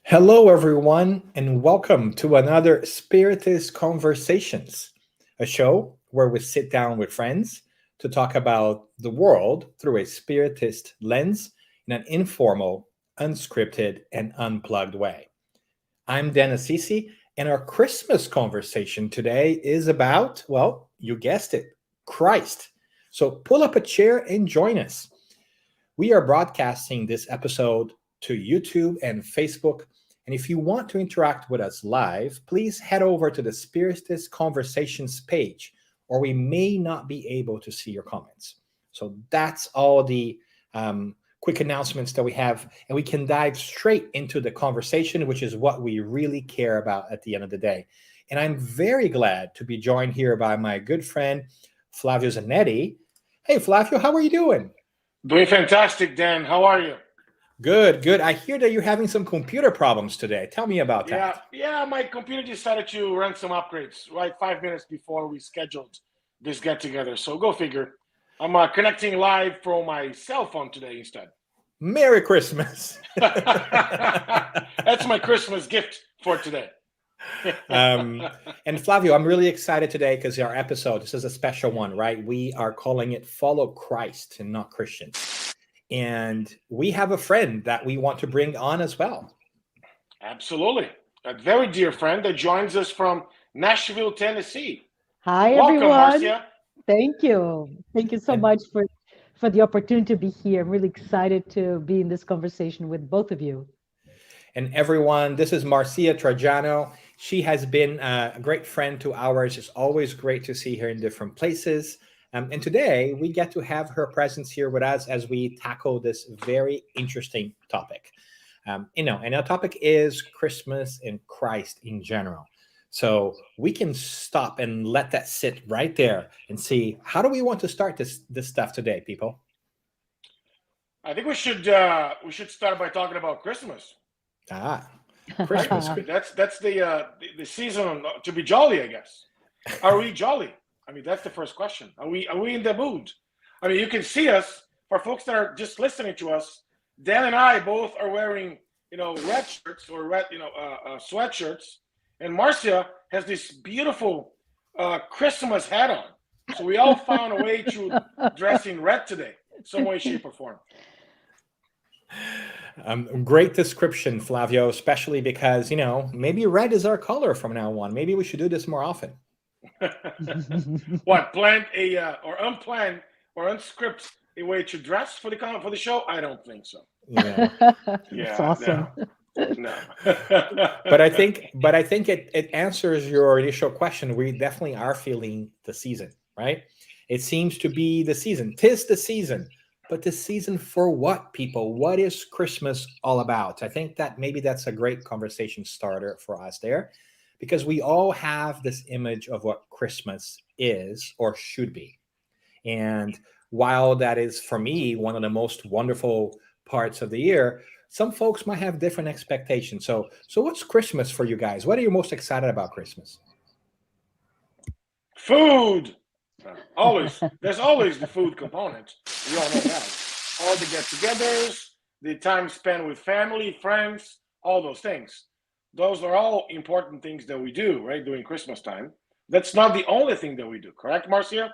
Hello, everyone, and welcome to another Spiritist Conversations, a show where we sit down with friends to talk about the world through a Spiritist lens in an informal, unscripted, and unplugged way. I'm Dan Assisi, and our Christmas conversation today is about, well, you guessed it, Christ. So pull up a chair and join us. We are broadcasting this episode to YouTube and Facebook. And if you want to interact with us live, please head over to the Spiritist Conversations page, or we may not be able to see your comments. So that's all the quick announcements that we have. And we can dive straight into the conversation, which is what we really care about at the end of the day. And I'm very glad to be joined here by my good friend, Flavio Zanetti. Hey, Flavio, how are you doing? Doing fantastic, Dan. How are you? Good, good. I hear that you're having some computer problems today. Tell me about that. Yeah. My computer decided to run some upgrades right 5 minutes before we scheduled this get together. So go figure. I'm connecting live from my cell phone today instead. Merry Christmas. That's my Christmas gift for today. And Flavio, I'm really excited today because our episode, this is a special one, right? We are calling it Follow Christ and Not Christians. And we have a friend that we want to bring on as well. Absolutely. A very dear friend that joins us from Nashville, Tennessee. Hi, Welcome, everyone. Marcia. Thank you. Thank you so much for the opportunity to be here. I'm really excited to be in this conversation with both of you. And everyone, this is Marcia Trajano. She has been a great friend to ours. It's always great to see her in different places. And today we get to have her presence here with us as we tackle this very interesting topic. And our topic is Christmas and Christ in general. So we can stop and let that sit right there and see, how do we want to start this stuff today, people? I think we should start by talking about Christmas. Christmas. That's the season to be jolly, I guess. Are we jolly? I mean, that's the first question. Are we in the mood? I mean, you can see us. For folks that are just listening to us, Dan and I both are wearing, red shirts or red, sweatshirts, and Marcia has this beautiful Christmas hat on. So we all found a way to dress in red today, some way, shape, or form. Great description, Flavio, especially because, maybe red is our color from now on. Maybe we should do this more often. What, planned or unplanned or unscripted a way to dress for the show? I don't think so. Yeah, That's awesome. No. but I think it answers your initial question. We definitely are feeling the season, right? It seems to be the season. 'Tis the season. But the season for what, people? What is Christmas all about? I think that maybe that's a great conversation starter for us there, because we all have this image of what Christmas is or should be. And while that is, for me, one of the most wonderful parts of the year, some folks might have different expectations. So what's Christmas for you guys? What are you most excited about Christmas? Food. Always. There's always the food component. We all know that. All the get-togethers, the time spent with family, friends, all those things. Those are all important things that we do, right, during Christmas time. That's not the only thing that we do, correct, Marcia?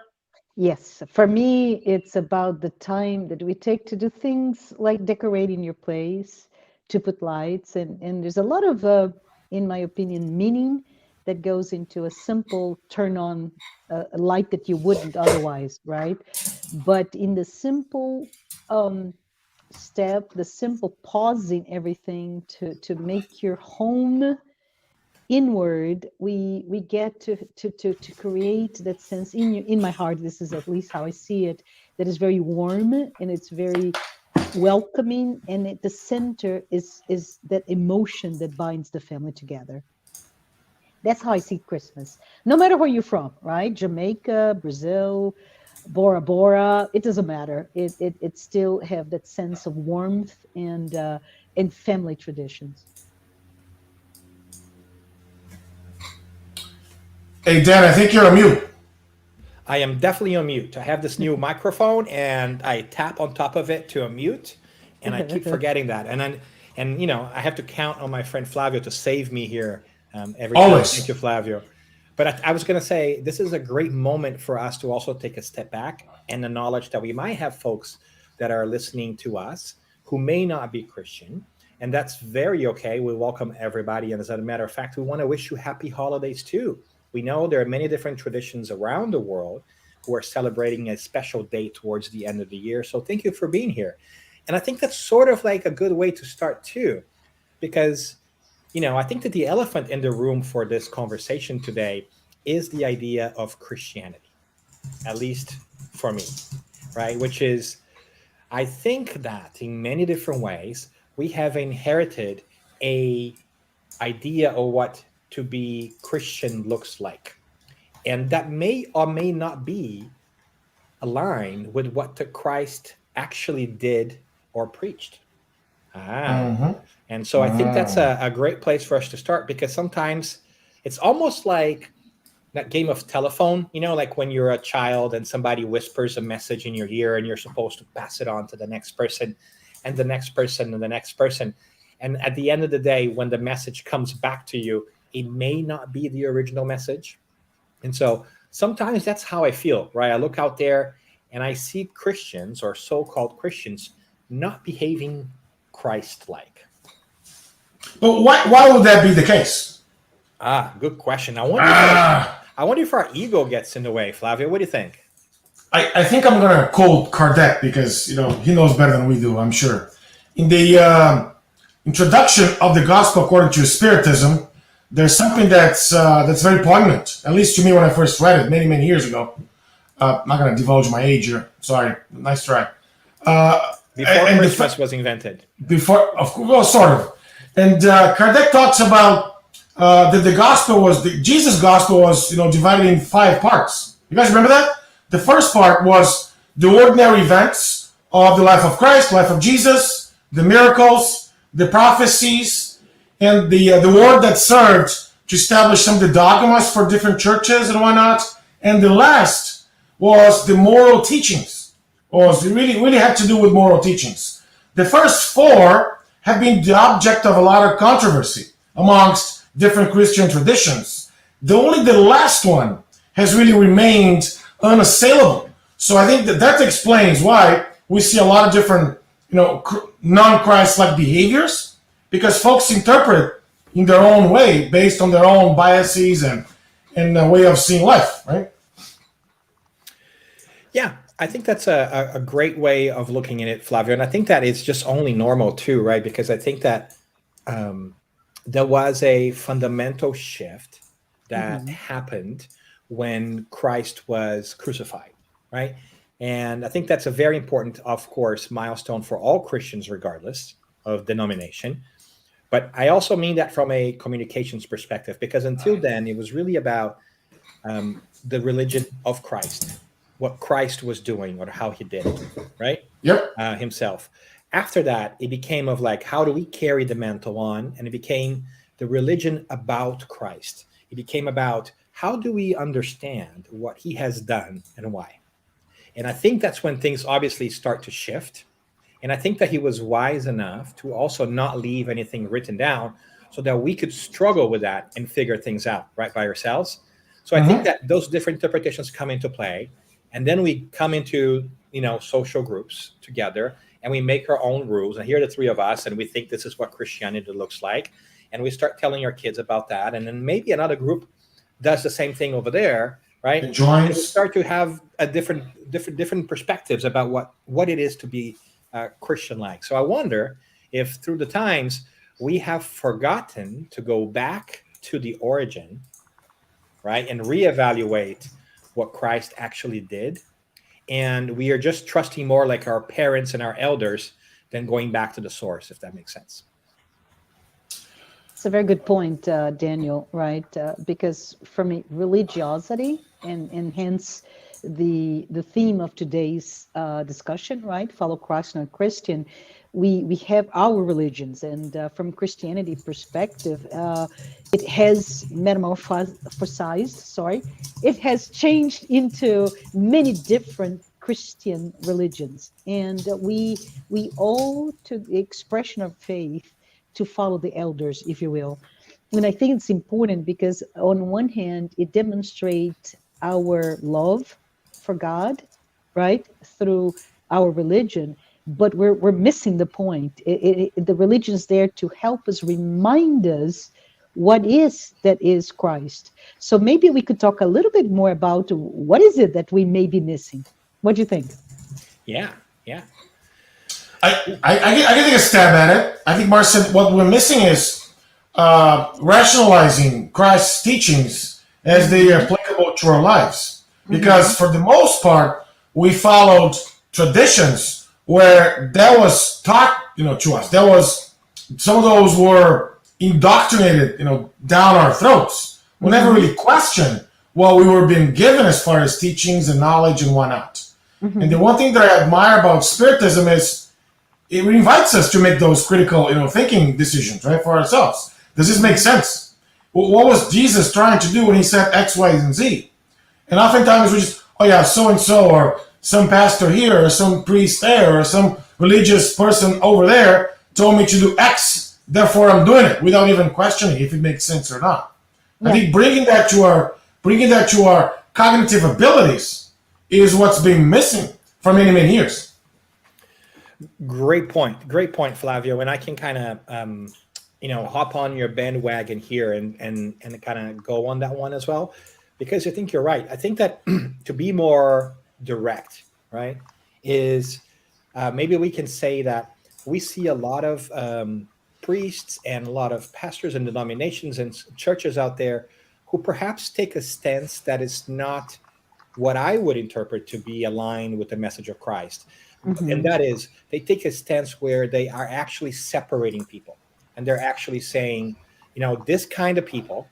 Yes, for me, it's about the time that we take to do things like decorating your place, to put lights, and there's a lot of, in my opinion, meaning that goes into a simple turn on a light that you wouldn't otherwise, right? But in the simple step, the simple pausing everything to make your home inward, we get to create that sense in my heart. This is at least how I see it. That is very warm and it's very welcoming, and at the center is that emotion that binds the family together. That's how I see Christmas. No matter where you're from, right? Jamaica, Brazil, Bora Bora, it doesn't matter. It still have that sense of warmth and family traditions. Hey, Dan, I think you're on mute. I am definitely on mute. I have this new microphone and I tap on top of it to unmute, and I keep forgetting that. And then And I have to count on my friend Flavio to save me here every time. Thank Always. you, Flavio. But I was going to say this is a great moment for us to also take a step back and acknowledge that we might have folks that are listening to us who may not be Christian, and that's very okay. We welcome everybody, and as a matter of fact, we want to wish you happy holidays too. We know there are many different traditions around the world who are celebrating a special date towards the end of the year. So thank you for being here. And I think that's sort of like a good way to start too, because I think that the elephant in the room for this conversation today is the idea of Christianity, at least for me, right? Which is, I think that in many different ways, we have inherited a idea of what to be Christian looks like. And that may or may not be aligned with what the Christ actually did or preached. And so I think that's a great place for us to start, because sometimes it's almost like that game of telephone, like when you're a child and somebody whispers a message in your ear and you're supposed to pass it on to the next person and the next person and the next person. And at the end of the day, when the message comes back to you, it may not be the original message. And so sometimes that's how I feel, right? I look out there and I see Christians or so-called Christians not behaving Christ-like. But why would that be the case? Good question. I wonder if our ego gets in the way. Flavio, what do you think? I think I'm going to quote Kardec because, he knows better than we do, I'm sure. In the introduction of the Gospel according to Spiritism, there's something that's very poignant, at least to me when I first read it many, many years ago. I'm not going to divulge my age here. Sorry. Nice try. Before Christmas was invented. Before, of course, well, sort of. And Kardec talks about that the gospel was, Jesus' gospel was, divided in 5 parts. You guys remember that? The first part was the ordinary events of the life of Christ, life of Jesus, the miracles, the prophecies, and the word that served to establish some of the dogmas for different churches and whatnot. And the last was the moral teachings. It really had to do with moral teachings. The first 4 have been the object of a lot of controversy amongst different Christian traditions. Only the last one has really remained unassailable. So I think that explains why we see a lot of different, non-Christ-like behaviors, because folks interpret in their own way based on their own biases and a way of seeing life, right? Yeah, I think that's a great way of looking at it, Flavio. And I think that it's just only normal too, right? Because I think that there was a fundamental shift that happened when Christ was crucified, right? And I think that's a very important, of course, milestone for all Christians, regardless of denomination. But I also mean that from a communications perspective, because until then, it was really about the religion of Christ, what Christ was doing or how he did it, right? Yep. Himself. After that, it became of like, how do we carry the mantle on? And it became the religion about Christ. It became about how do we understand what he has done and why? And I think that's when things obviously start to shift. And I think that he was wise enough to also not leave anything written down so that we could struggle with that and figure things out, right, by ourselves. So I think that those different interpretations come into play. And then we come into, social groups together and we make our own rules. And here are the 3 of us, and we think this is what Christianity looks like. And we start telling our kids about that. And then maybe another group does the same thing over there, right? It joins. And we start to have a different perspectives about what it is to be Christian-like. So I wonder if through the times we have forgotten to go back to the origin, right, and reevaluate what Christ actually did. And we are just trusting more like our parents and our elders than going back to the source, if that makes sense. It's a very good point, Daniel, right? Because for me, religiosity and hence the theme of today's discussion, right? Follow Christ, not Christian. We have our religions, and from Christianity perspective, it has metamorphosized. It has changed into many different Christian religions, and we owe to the expression of faith to follow the elders, if you will. And I think it's important because on one hand, it demonstrates our love for God, right, through our religion, but we're missing the point. The religion is there to help us, remind us what is that is Christ. So maybe we could talk a little bit more about what is it that we may be missing. What do you think? Yeah, yeah. I can take a stab at it. I think Marcia, what we're missing is rationalizing Christ's teachings as they are applicable to our lives. Because for the most part, we followed traditions where that was taught, to us. That was, some of those were indoctrinated, down our throats. We never really questioned what we were being given as far as teachings and knowledge and whatnot. And the one thing that I admire about Spiritism is it invites us to make those critical, thinking decisions, right, for ourselves. Does this make sense? What was Jesus trying to do when he said X, Y, and Z? And oftentimes we just, oh yeah, so-and-so, or some pastor here, or some priest there, or some religious person over there told me to do X, therefore I'm doing it, without even questioning if it makes sense or not. Yeah. I think bringing that to our cognitive abilities is what's been missing for many, many years. Great point, Flavio. And I can kind of, hop on your bandwagon here and kind of go on that one as well, because I think you're right. I think that to be more direct, right, is maybe we can say that we see a lot of priests and a lot of pastors and denominations and churches out there who perhaps take a stance that is not what I would interpret to be aligned with the message of Christ. And that is, they take a stance where they are actually separating people. And they're actually saying, this kind of people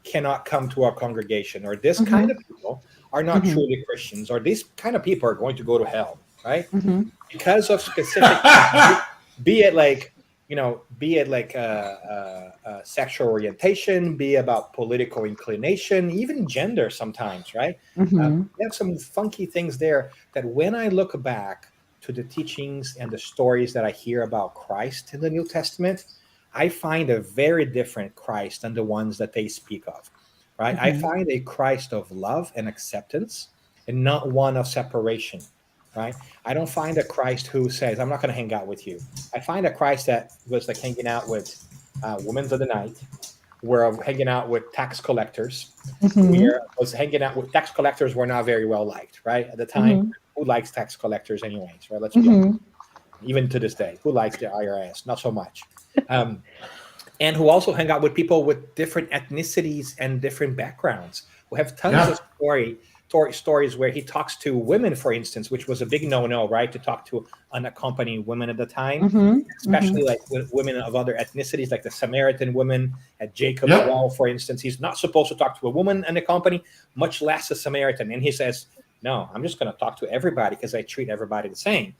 cannot come to our congregation, or this kind of people are not truly Christians, or these kind of people are going to go to hell, right? Because of specific, be it like sexual orientation, be about political inclination, even gender sometimes, right? We have some funky things there that when I look back to the teachings and the stories that I hear about Christ in the New Testament, I find a very different Christ than the ones that they speak of, right? I find a Christ of love and acceptance and not one of separation, right? I don't find a Christ who says, I'm not going to hang out with you. I find a Christ that was like hanging out with women of the night, were hanging out with tax collectors, was hanging out with tax collectors were not very well liked, right? At the time, who likes tax collectors anyways, right? Let's be honest. Even to this day, who likes the IRS? Not so much. And who also hang out with people with different ethnicities and different backgrounds, who have tons of stories where he talks to women, for instance, which was a big no-no, right? To talk to unaccompanied women at the time, especially like with women of other ethnicities, like the Samaritan women at Jacob's Well, for instance. He's not supposed to talk to a woman unaccompanied, much less a Samaritan. And he says, no, I'm just going to talk to everybody because I treat everybody the same.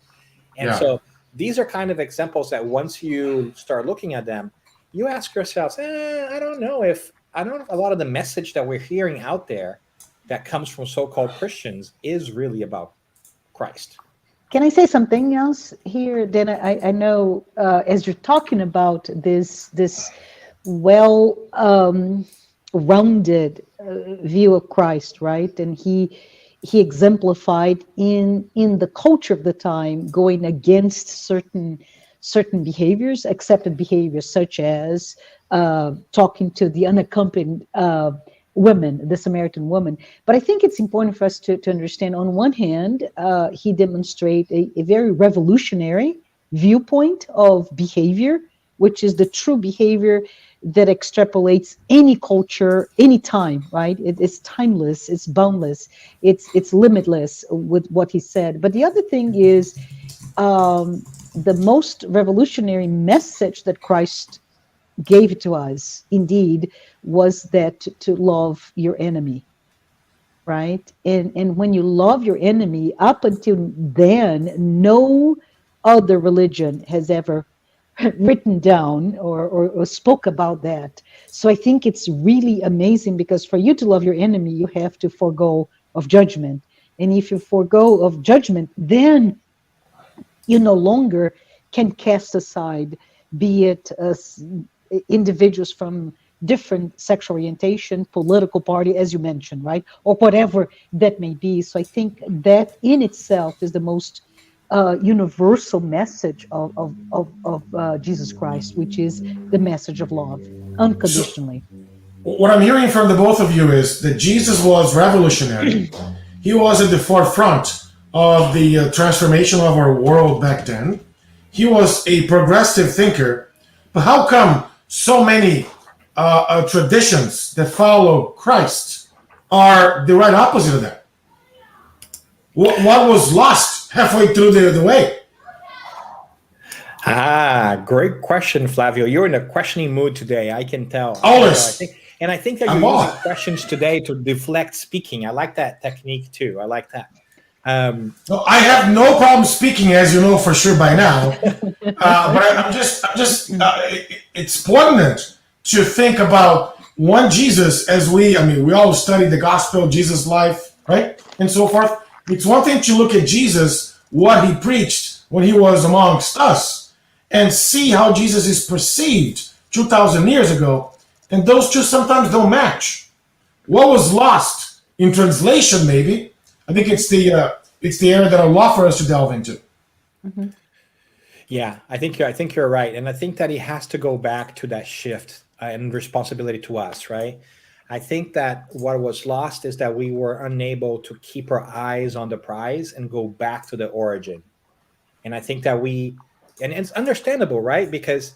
And so these are kind of examples that once you start looking at them, you ask yourselves, I don't know if a lot of the message that we're hearing out there that comes from so-called Christians is really about Christ. Can I say something else here? Then I know as you're talking about this well rounded view of Christ, right? And he exemplified in the culture of the time, going against certain behaviors, accepted behaviors, such as talking to the unaccompanied women, the Samaritan woman. But I think it's important for us to understand, on one hand, he demonstrated a very revolutionary viewpoint of behavior, which is the true behavior that extrapolates any culture, any time, right? It's timeless, it's boundless, it's limitless with what he said. But the other thing is the most revolutionary message that Christ gave to us, indeed, was that to love your enemy, right? And when you love your enemy, up until then, no other religion has ever written down or spoke about that. So I think it's really amazing, because for you to love your enemy, you have to forego of judgment. And if you forego of judgment, then you no longer can cast aside be it individuals from different sexual orientation, political party, as you mentioned, right? Or whatever that may be. So I think that in itself is the most universal message of Jesus Christ, which is the message of love, So, unconditionally. what I'm hearing from the both of you is that Jesus was revolutionary. He was at the forefront of the transformation of our world back then. He was a progressive thinker. But how come so many traditions that follow Christ are the right opposite of that? What was lost halfway through the way? Great question, Flavio. You're in a questioning mood today. I can tell. Always. I think that I'm you're all. using questions today to deflect speaking. I like that technique too. I like that. No, I have no problem speaking, as you know for sure by now. But I'm just. It's important to think about one Jesus as we all study the gospel, Jesus' life, right, and so forth. It's one thing to look at Jesus, what he preached when he was amongst us, and see how Jesus is perceived 2,000 years ago, and those two sometimes don't match. What was lost in translation, maybe? I think it's the area that I would love for us to delve into. Mm-hmm. Yeah, I think you're right, and I think that he has to go back to that shift and responsibility to us, right? I think that what was lost is that we were unable to keep our eyes on the prize and go back to the origin. And I think that and it's understandable, right? Because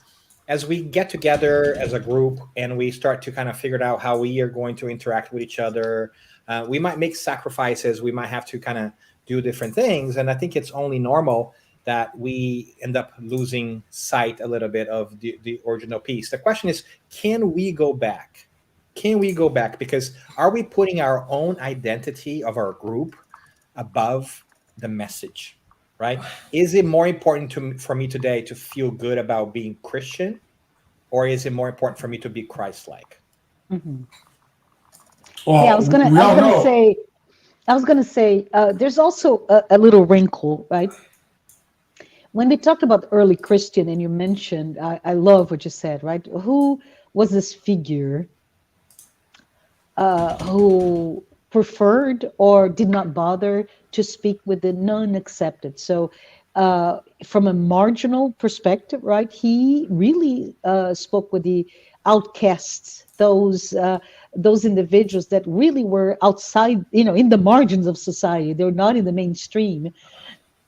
as we get together as a group and we start to kind of figure out how we are going to interact with each other, we might make sacrifices. We might have to kind of do different things. And I think it's only normal that we end up losing sight a little bit of the original piece. The question is, can we go back? Can we go back? Because are we putting our own identity of our group above the message, right? Is it more important for me today to feel good about being Christian, or is it more important for me to be Christ-like? Mm-hmm. Well, Yeah, I was gonna say, there's also a little wrinkle, right? When we talked about early Christian, and you mentioned, I love what you said, right? Who was this figure who preferred or did not bother to speak with the non-accepted? So, from a marginal perspective, right, he really spoke with the outcasts, those individuals that really were outside, in the margins of society. They're not in the mainstream,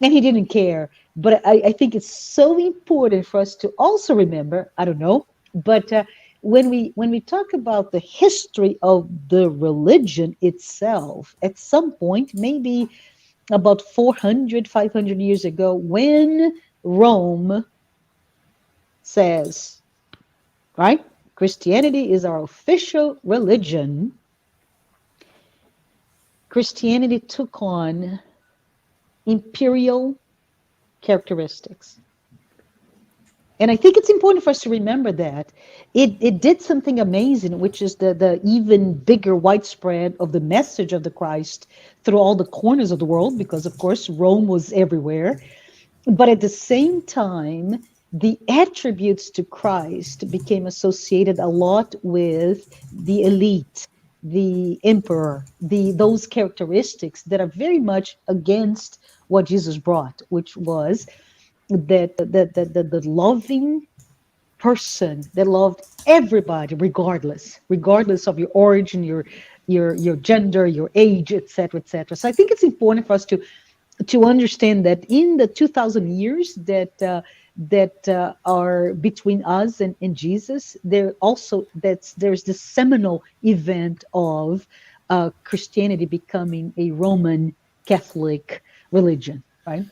and he didn't care. But I think it's so important for us to also remember, I don't know, but when we talk about the history of the religion itself, at some point, maybe about 400, 500 years ago, when Rome says, right, Christianity is our official religion, Christianity took on imperial characteristics. And I think it's important for us to remember that it did something amazing, which is the even bigger widespread of the message of the Christ through all the corners of the world, because of course Rome was everywhere. But at the same time, the attributes to Christ became associated a lot with the elite, the emperor, those characteristics that are very much against what Jesus brought, which was that the loving person that loved everybody, regardless of your origin, your gender, your age, etc., etc. So I think it's important for us to understand that in the 2,000 years that are between us and Jesus, there's this seminal event of Christianity becoming a Roman Catholic religion, right?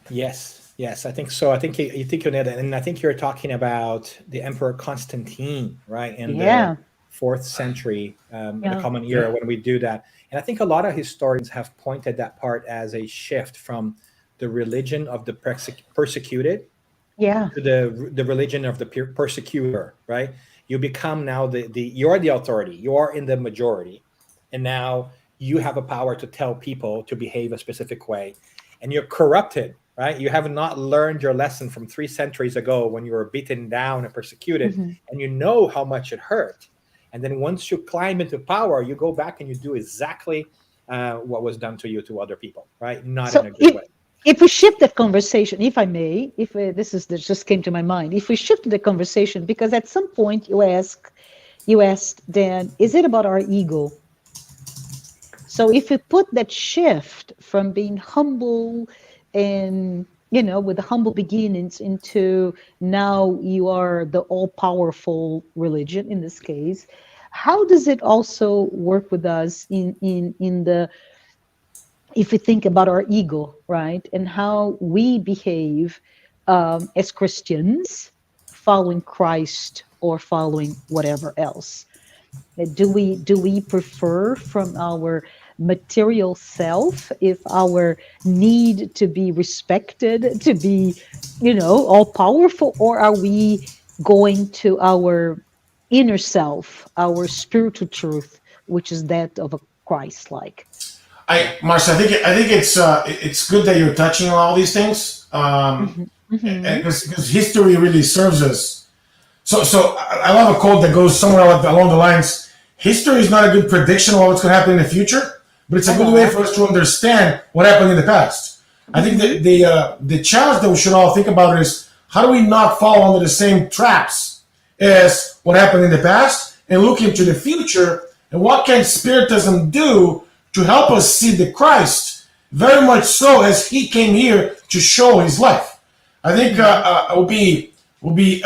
Yes, I think so. I think you think you know that, and I think you're talking about the Emperor Constantine, right, in Yeah. the 4th century, the Yeah. Common Era, when we do that. And I think a lot of historians have pointed that part as a shift from the religion of the persecuted Yeah. to the religion of the persecutor, right? You become now you're the authority, you are in the majority, and now you have a power to tell people to behave a specific way, and you're corrupted right? You have not learned your lesson from 3 centuries ago when you were beaten down and persecuted, and you know how much it hurt. And then once you climb into power, you go back and you do exactly what was done to you to other people, right? Not in So a good way. if we shift that conversation, if I may, if this just came to my mind, if we shift the conversation, because at some point you asked, Dan, is it about our ego? So if we put that shift from being humble and, with the humble beginnings into now you are the all-powerful religion in this case, how does it also work with us in the, if we think about our ego, right, and how we behave as Christians, following Christ or following whatever else? Do we prefer from our material self, if our need to be respected, to be, all powerful, or are we going to our inner self, our spiritual truth, which is that of a Christ-like? Marcia, I think it's good that you're touching on all these things, because history really serves us. So I love a quote that goes somewhere along the lines: history is not a good prediction of what's going to happen in the future, but it's a good way for us to understand what happened in the past. I think that the challenge that we should all think about is, how do we not fall under the same traps as what happened in the past, and look into the future, and what can Spiritism do to help us see the Christ, very much so as he came here to show his life. I think it would be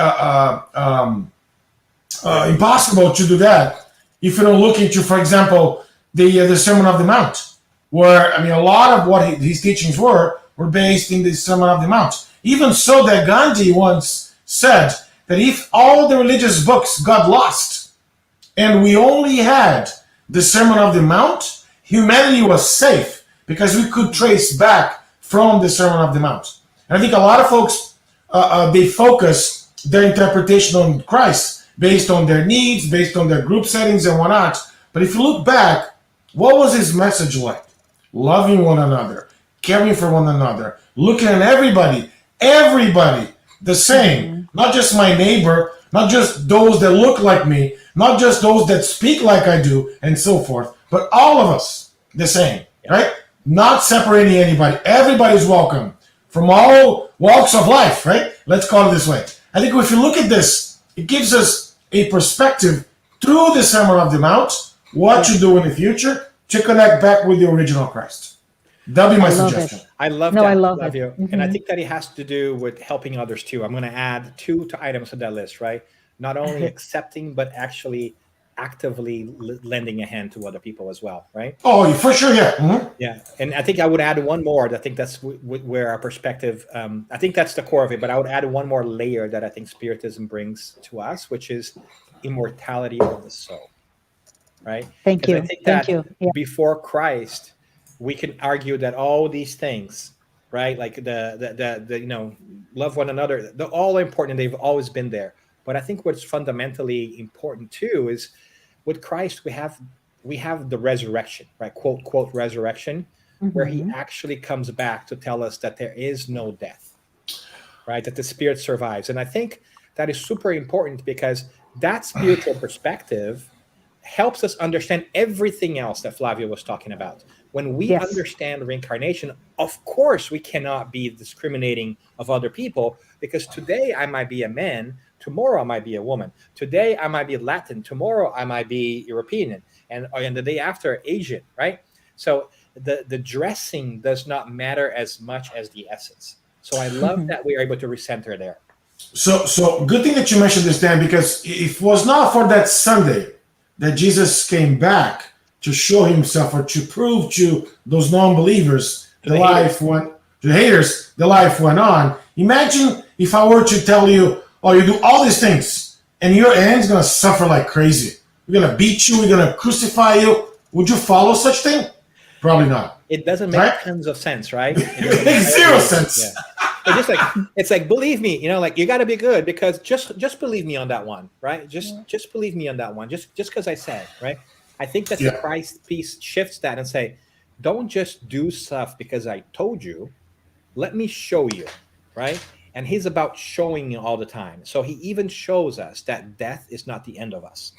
impossible to do that if you don't look into, for example, the Sermon of the Mount, where, I mean, a lot of what his teachings were based in the Sermon of the Mount. Even so that Gandhi once said that if all the religious books got lost and we only had the Sermon of the Mount, humanity was safe, because we could trace back from the Sermon of the Mount. And I think a lot of folks, they focus their interpretation on Christ based on their needs, based on their group settings and whatnot. But if you look back, what was his message like? Loving one another, caring for one another, looking at everybody the same. Not just my neighbor, not just those that look like me, not just those that speak like I do, and so forth, but all of us the same, right? Not separating anybody. Everybody's welcome from all walks of life, right? Let's call it this way. I think if you look at this, it gives us a perspective through the Sermon of the Mount, what you do in the future to connect back with the original Christ. That'll be my suggestion. I love No, that, I love Flavio. it. And I think that it has to do with helping others too. I'm going to add two items to that list, right? Not only accepting, but actually actively lending a hand to other people as well, right? Oh, for sure, yeah. Mm-hmm. Yeah. And I think I would add one more. I think that's where our perspective, I think that's the core of it, but I would add one more layer that I think Spiritism brings to us, which is immortality of the soul, right? Thank you. I think Thank that you. Yeah. before Christ, we can argue that all these things, right? Like the love one another, they're all important and they've always been there. But I think what's fundamentally important too is, with Christ, we have the resurrection, right? Quote, quote, resurrection, where he actually comes back to tell us that there is no death, right? That the spirit survives. And I think that is super important, because that spiritual perspective helps us understand everything else that Flavio was talking about. When we understand reincarnation, of course, we cannot be discriminating of other people, because today I might be a man, tomorrow I might be a woman. Today I might be Latin, tomorrow I might be European, and the day after Asian, right? So the dressing does not matter as much as the essence. So I love that we are able to recenter there. So good thing that you mentioned this, Dan, because if it was not for that Sunday that Jesus came back to show himself, or to prove to those non-believers the life went on. Imagine if I were to tell you, oh, you do all these things, and your end's going to suffer like crazy. We're going to beat you. We're going to crucify you. Would you follow such thing? Probably not. It doesn't make tons of sense, right? It makes zero sense. Yeah. It's like, believe me, like, you got to be good, because just believe me on that one, right? Just believe me on that one. Just because I said, right? I think that the Christ piece shifts that and say, don't just do stuff because I told you, let me show you, right? And he's about showing all the time. So he even shows us that death is not the end of us,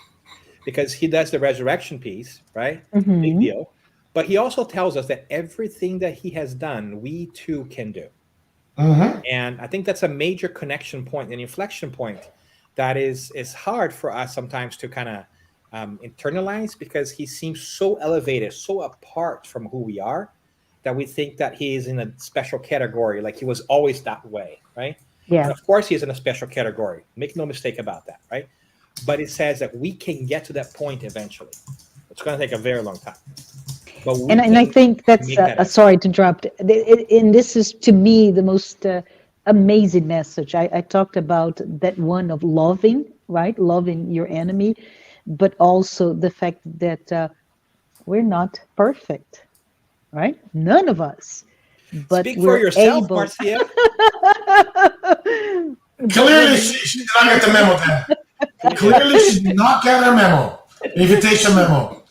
because he does the resurrection piece, right? Big Mm-hmm. deal. But he also tells us that everything that he has done, we too can do. Mm-hmm. And I think that's a major connection point, an inflection point that is hard for us sometimes to kind of internalize, because he seems so elevated, so apart from who we are, that we think that he is in a special category, like he was always that way, right? And Yeah. of course, he is in a special category. Make no mistake about that, right? But it says that we can get to that point eventually. It's going to take a very long time, but we And I can think that's, make that effort. sorry to interrupt. And this is to me the most amazing message. I talked about that one of loving, right? Loving your enemy, but also the fact that we're not perfect, right? None of us, but Speak for we're yourself, able. Marcia. But Clearly, she did not get the memo then. Clearly, she did not get her memo. Invitation memo.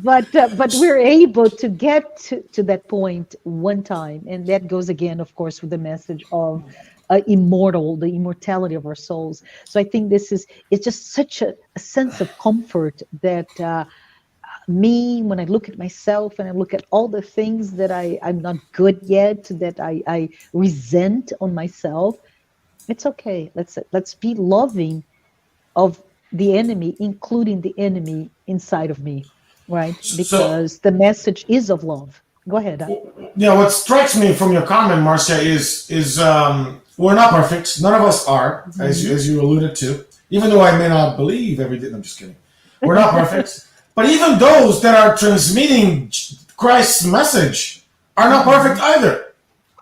but we're able to get to that point one time, and that goes again, of course, with the message of the immortality of our souls. So I think this is, it's just such a sense of comfort that me, when I look at myself and I look at all the things that I'm not good yet, that I resent on myself, it's okay. Let's be loving of the enemy, including the enemy inside of me, right? So, Because the message is of love. Go ahead. yeah, what strikes me from your comment, Marcia, is we're not perfect. None of us are, as you alluded to. Even though I may not believe everything, I'm just kidding. We're not perfect. But even those that are transmitting Christ's message are not perfect either.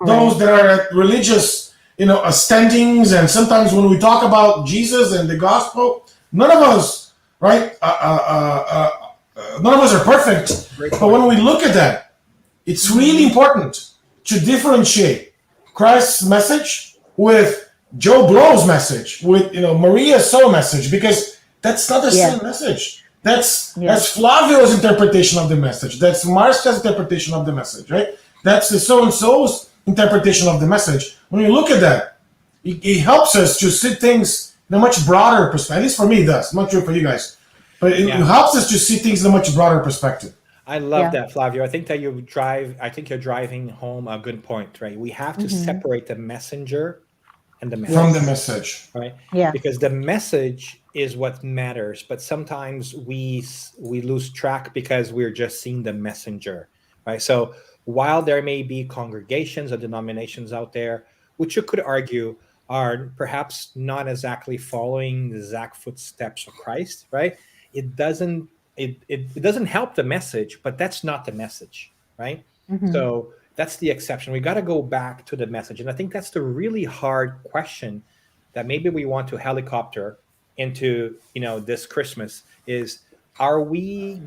Those Correct. that are at religious, standings, and sometimes when we talk about Jesus and the gospel, none of us, right? None of us are perfect. Great But point. when we look at that, it's really important to differentiate Christ's message with Joe Blow's message, with Maria's soul message, because that's not the Yeah. same message. That's Yeah. Flavio's interpretation of the message. That's Marcia's interpretation of the message, right? That's the so and so's interpretation of the message. When you look at that, it helps us to see things in a much broader perspective. At least for me, it does. I'm not sure for you guys, but it Yeah. helps us to see things in a much broader perspective. I love Yeah. that, Flavio. I think you're driving home a good point, right? We have to Hmm. separate the messenger and the From the message, Yes. message. right? Yeah. Because the message is what matters, but sometimes we lose track because we're just seeing the messenger, right? So while there may be congregations or denominations out there, which you could argue are perhaps not exactly following the exact footsteps of Christ, right? It doesn't it doesn't help the message, but that's not the message, right? Hmm. So that's the exception. We got to go back to the message, and I think that's the really hard question that maybe we want to helicopter into this Christmas is, are we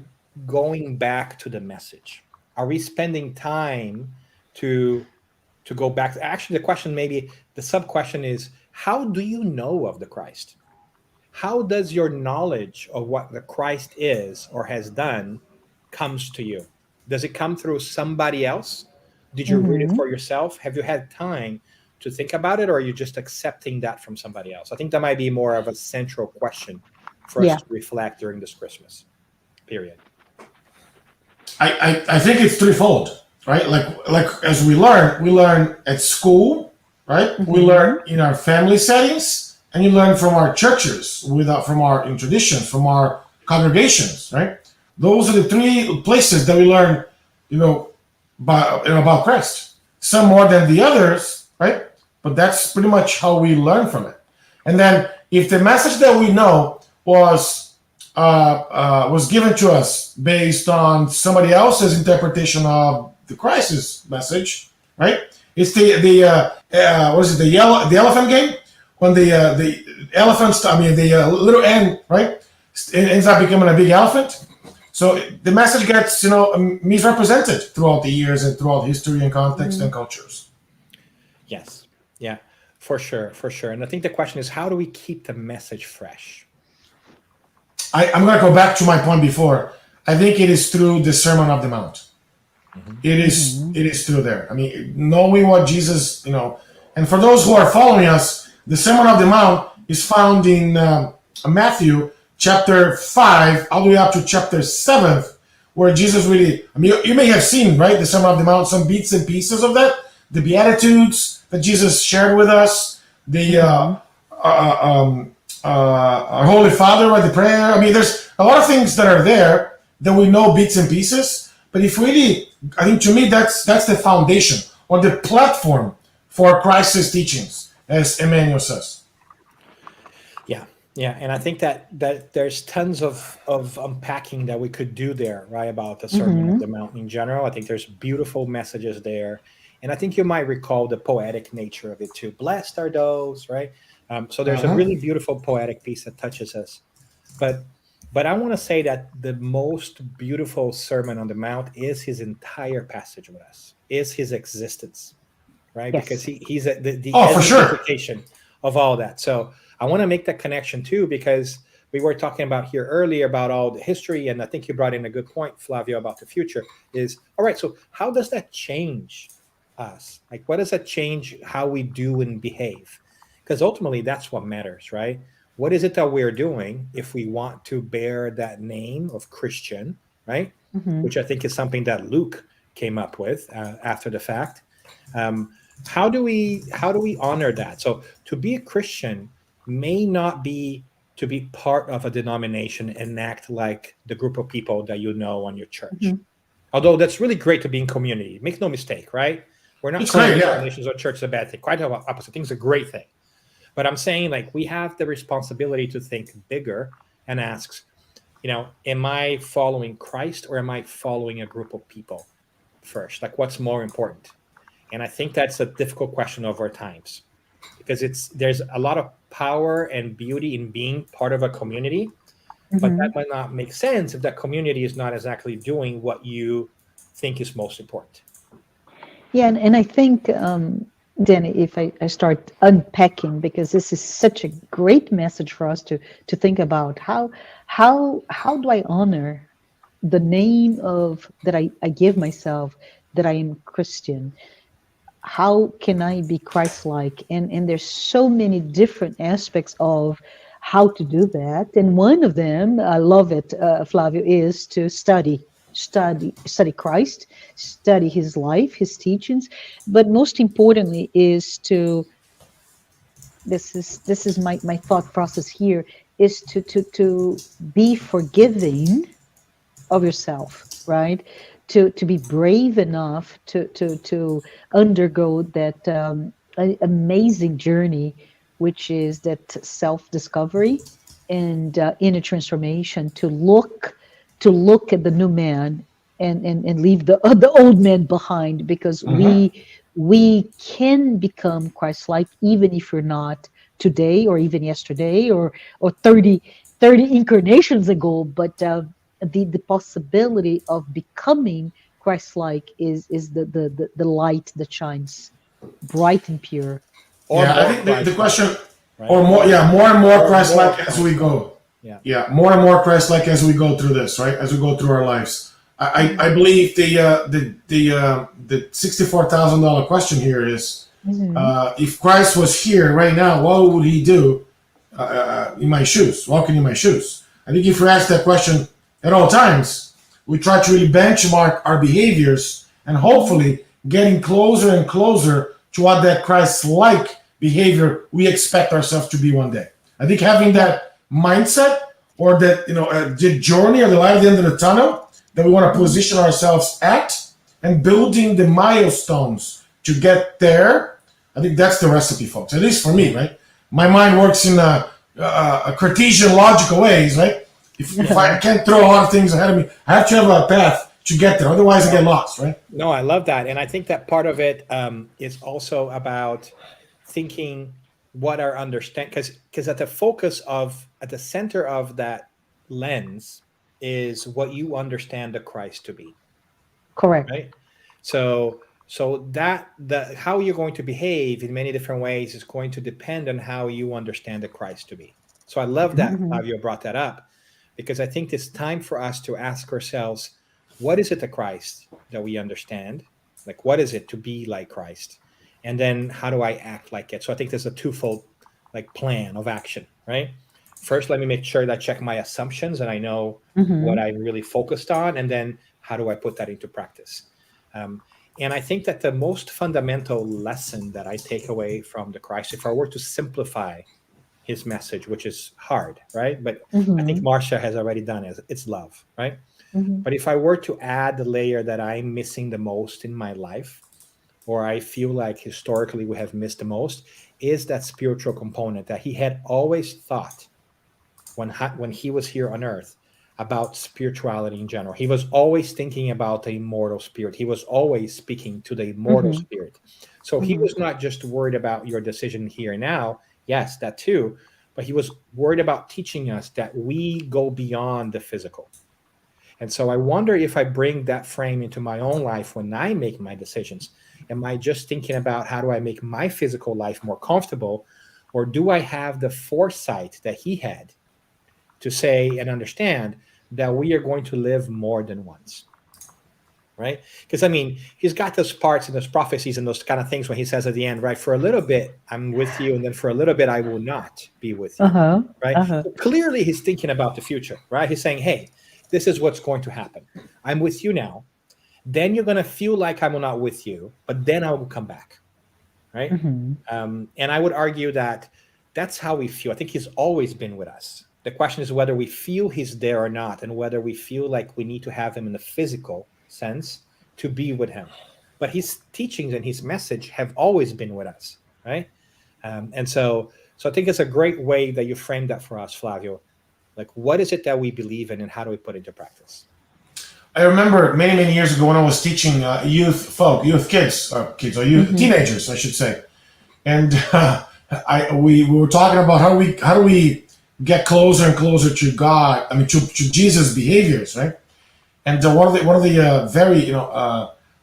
going back to the message? Are we spending time to go back? Actually, the question, maybe the sub question, is how do you know of the Christ? How does your knowledge of what the Christ is or has done comes to you? Does it come through somebody else? Did you read it Hmm. for yourself? Have you had time to think about it, or are you just accepting that from somebody else? I think that might be more of a central question for us Yeah. to reflect during this Christmas period. I think it's threefold, right? Like as we learn at school, right? We Hmm. learn in our family settings, and you learn from our churches, from our traditions, from our congregations, right? Those are the three places that we learn, about Christ. Some more than the others, right? But that's pretty much how we learn from it. And then if the message that we know was given to us based on somebody else's interpretation of the crisis message, right? It's what is it, the elephant game, when the elephants, I mean the little ant, right, it ends up becoming a big elephant. So the message gets misrepresented throughout the years and throughout history and context Hmm. and cultures. Yes. Yeah, for sure. For sure. And I think the question is, how do we keep the message fresh? I'm going to go back to my point before. I think it is through the Sermon of the Mount. it is still there. I mean, knowing what Jesus, and for those who are following us, the Sermon on the Mount is found in Matthew chapter 5 all the way up to chapter 7, where Jesus really, I mean, you may have seen, right, the Sermon on the Mount, some bits and pieces of that, the Beatitudes that Jesus shared with us, the our Holy Father, right, the prayer. I mean, there's a lot of things that are there that we know bits and pieces, but if really, I think to me, that's the foundation or the platform for Christ's teachings, as Emmanuel says. Yeah, and I think that there's tons of unpacking that we could do there, right, about the Sermon on the Mount in general. I think there's beautiful messages there, and I think you might recall the poetic nature of it too. Blessed are those, right? So there's a really beautiful poetic piece that touches us. But I want to say that the most beautiful Sermon on the Mount is his entire passage with us, is his existence, right? Yes. Because he's the for sure. interpretation of all that. So I want to make that connection too, because we were talking about here earlier about all the history, and I think you brought in a good point, Flavio, about the future. Is all right. So how does that change us? Like, what does that change how we do and behave? Because ultimately, that's what matters, right? What is it that we're doing if we want to bear that name of Christian, right? Which I think is something that Luke came up with after the fact. How do we honor that? So to be a Christian may not be to be part of a denomination and act like the group of people that you know on your church. Although that's really great to be in community. Make no mistake, right? We're not calling denominations or church a bad thing. Quite the opposite. I think it's a great thing. But I'm saying, like, we have the responsibility to think bigger and ask, am I following Christ or am I following a group of people first? Like, what's more important? And I think that's a difficult question of our times, because there's a lot of power and beauty in being part of a community, but that might not make sense if that community is not exactly doing what you think is most important. Yeah, and I think, Danny, if I start unpacking, because this is such a great message for us to think about, how do I honor the name of that I give myself, that I am Christian? How can I be Christ-like? And there's so many different aspects of how to do that. And one of them, I love it, Flavio, is to study Christ, study his life, his teachings. But most importantly is to, this is my thought process here, is to be forgiving of yourself, right? To be brave enough to undergo that amazing journey, which is that self-discovery and inner transformation, to look at the new man and leave the old man behind, because we can become Christ-like even if you're not today or even yesterday or 30 incarnations ago, but the possibility of becoming Christ-like is the light that shines bright and pure. I think the question, right? Or more, more and more Christ-like as we go. More and more Christ-like as we go through this, right? As we go through our lives. I believe the $64,000 question here is, if Christ was here right now, what would he do in my shoes, walking in my shoes? I think if we ask that question at all times, we try to really benchmark our behaviors and hopefully getting closer and closer to what that Christ-like behavior we expect ourselves to be one day. I think having that mindset, or that the journey or the light at the end of the tunnel that we want to position ourselves at, and building the milestones to get there, I think that's the recipe, folks. At least for me, right? My mind works in a Cartesian logical ways, right? If I can't throw a lot of things ahead of me, I have to have a path to get there. Otherwise, I get lost, right? No, I love that. And I think that part of it is also about thinking what our understand, because at the center of that lens is what you understand the Christ to be. Correct. Right? So that how you're going to behave in many different ways is going to depend on how you understand the Christ to be. So I love that Flavio brought that up, because I think it's time for us to ask ourselves, what is it the Christ that we understand? Like, what is it to be like Christ? And then how do I act like it? So I think there's a twofold like plan of action, right? First, let me make sure that I check my assumptions and I know what I'm really focused on. And then how do I put that into practice? And I think that the most fundamental lesson that I take away from the Christ, if I were to simplify his message, which is hard, right? But I think Marcia has already done it. It's love, right? But if I were to add the layer that I'm missing the most in my life, or I feel like historically we have missed the most, is that spiritual component that he had always thought when he was here on earth about spirituality in general. He was always thinking about the immortal spirit. He was always speaking to the immortal spirit. So he was not just worried about your decision here and now. Yes, that too. But he was worried about teaching us that we go beyond the physical. And so I wonder if I bring that frame into my own life when I make my decisions. Am I just thinking about how do I make my physical life more comfortable? Or do I have the foresight that he had to say and understand that we are going to live more than once? Right? Because, I mean, he's got those parts and those prophecies and those kind of things when he says at the end, right, for a little bit, I'm with you, and then for a little bit, I will not be with you. Right? So clearly, he's thinking about the future, right? He's saying, hey, this is what's going to happen. I'm with you now. Then you're going to feel like I'm not with you, but then I will come back, right? And I would argue that that's how we feel. I think he's always been with us. The question is whether we feel he's there or not, and whether we feel like we need to have him in the physical sense to be with him. But his teachings and his message have always been with us, right? And so I think it's a great way that you framed that for us, Flavio. Like, what is it that we believe in, and how do we put it into practice? I remember many, many years ago when I was teaching youth kids, or teenagers, I should say, and we were talking about how do we get closer and closer to God. I mean, to Jesus' behaviors, right? And one of the very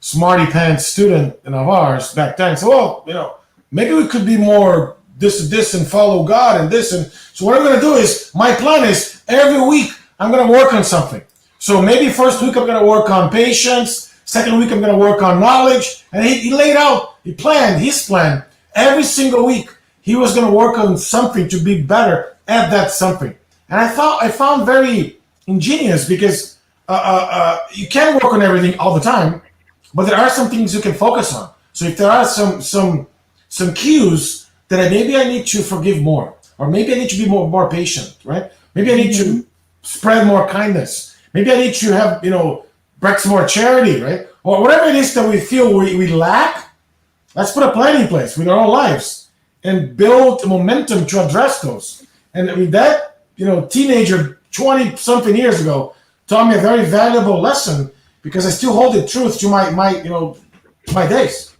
smarty pants student of ours back then said, well, maybe we could be more this and follow God and this. And so what I'm going to do is, my plan is every week I'm going to work on something. So maybe first week I'm going to work on patience. Second week I'm going to work on knowledge. And he laid out, he planned his plan. Every single week he was going to work on something to be better at that something. And I found very ingenious, because you can't work on everything all the time, but there are some things you can focus on. So if there are some cues that maybe I need to forgive more, or maybe I need to be more patient, right? Maybe I need to spread more kindness. Maybe I need to have, practice more charity, right? Or whatever it is that we feel we lack, let's put a plan in place with our own lives and build momentum to address those. And I mean, that, teenager 20-something years ago taught me a very valuable lesson, because I still hold it truth to my days.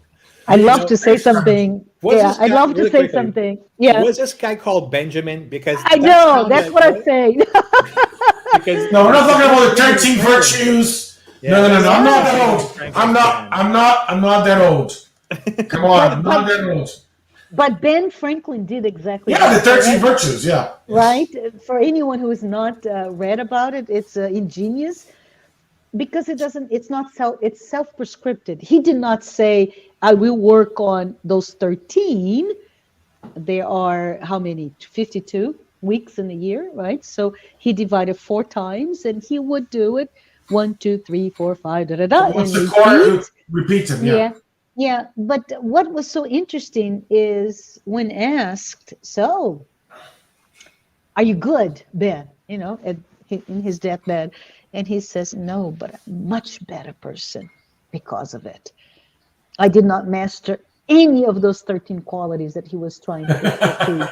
I'd love to say something. I'd love to say something. Yeah. Was this guy called Benjamin? Because I know, that's what I'm saying. Because no, we're not talking about the 13 virtues. Yeah, no. I'm not that old. I'm not that old. Come on, I'm not that old. But Ben Franklin did exactly that. Yeah, the 13 virtues, yeah. Right? For anyone who has not read about it, it's ingenious, because it's self-prescripted. He did not say, I will work on those 13. There are how many? 52 weeks in a year, right? So he divided 4 times, and he would do it 1, 2, 3, 4, 5, and repeat them. Yeah. But what was so interesting is when asked, so are you good, Ben? In his deathbed, and he says, no, but a much better person because of it. I did not master any of those 13 qualities that he was trying to achieve.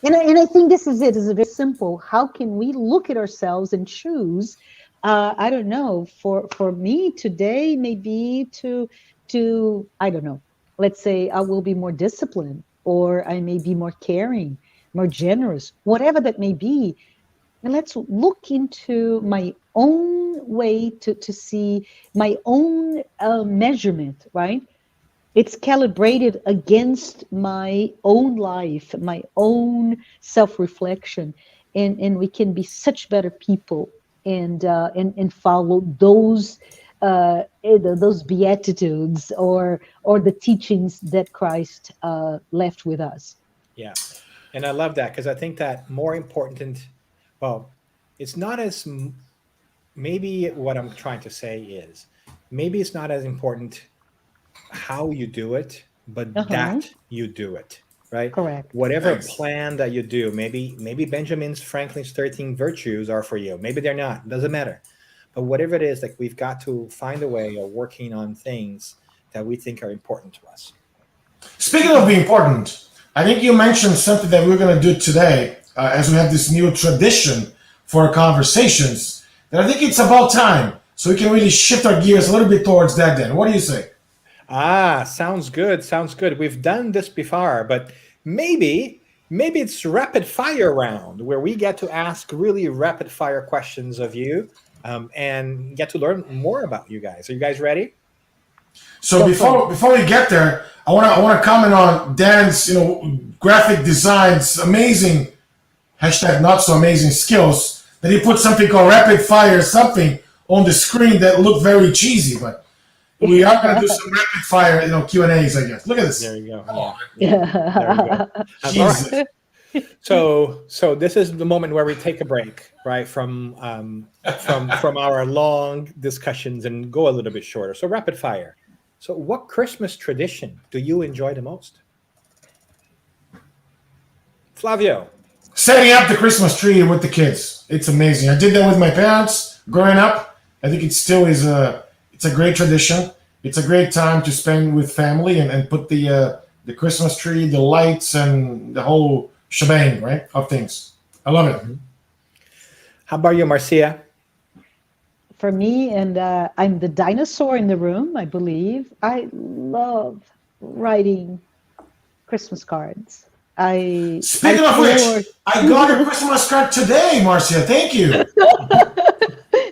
And I think this is it. It's very simple. How can we look at ourselves and choose? I don't know. For me today, maybe to I don't know. Let's say I will be more disciplined, or I may be more caring, more generous, whatever that may be. And let's look into my own way to see my own measurement, right? It's calibrated against my own life, my own self-reflection, and we can be such better people and follow those those beatitudes or the teachings that Christ left with us. Yeah. And I love that because I think that more important, well, it's not as, maybe what I'm trying to say is maybe it's not as important how you do it, but Uh-huh. that you do it, right? Correct. Whatever Thanks. plan that you do, maybe Benjamin Franklin's 13 virtues are for you. Maybe they're not. Doesn't matter. But whatever it is, like we've got to find a way of working on things that we think are important to us. Speaking of being important, I think you mentioned something that we're going to do today as we have this new tradition for our conversations. And I think it's about time so we can really shift our gears a little bit towards that then. What do you say? Ah, sounds good. Sounds good. We've done this before, but maybe it's rapid fire round where we get to ask really rapid fire questions of you, and get to learn more about you guys. Are you guys ready? So Go for it. before we get there, I want to comment on Dan's graphic designs, amazing hashtag not so amazing skills that he put something called rapid fire something on the screen that looked very cheesy, but we are going to do some rapid fire Q&As, I guess. Look at this. There you go. Oh, There we go. All Jesus. right. So this is the moment where we take a break, right, from our long discussions and go a little bit shorter. So rapid fire. So what Christmas tradition do you enjoy the most? Flavio. Setting up the Christmas tree with the kids. It's amazing. I did that with my parents growing up. I think it still is it's a great tradition. It's a great time to spend with family and put the Christmas tree, the lights, and the whole shebang, right, of things. I love it. How about you, Marcia? For me, and I'm the dinosaur in the room, I believe. I love writing Christmas cards. Speaking of which, I got a Christmas card today, Marcia. Thank you.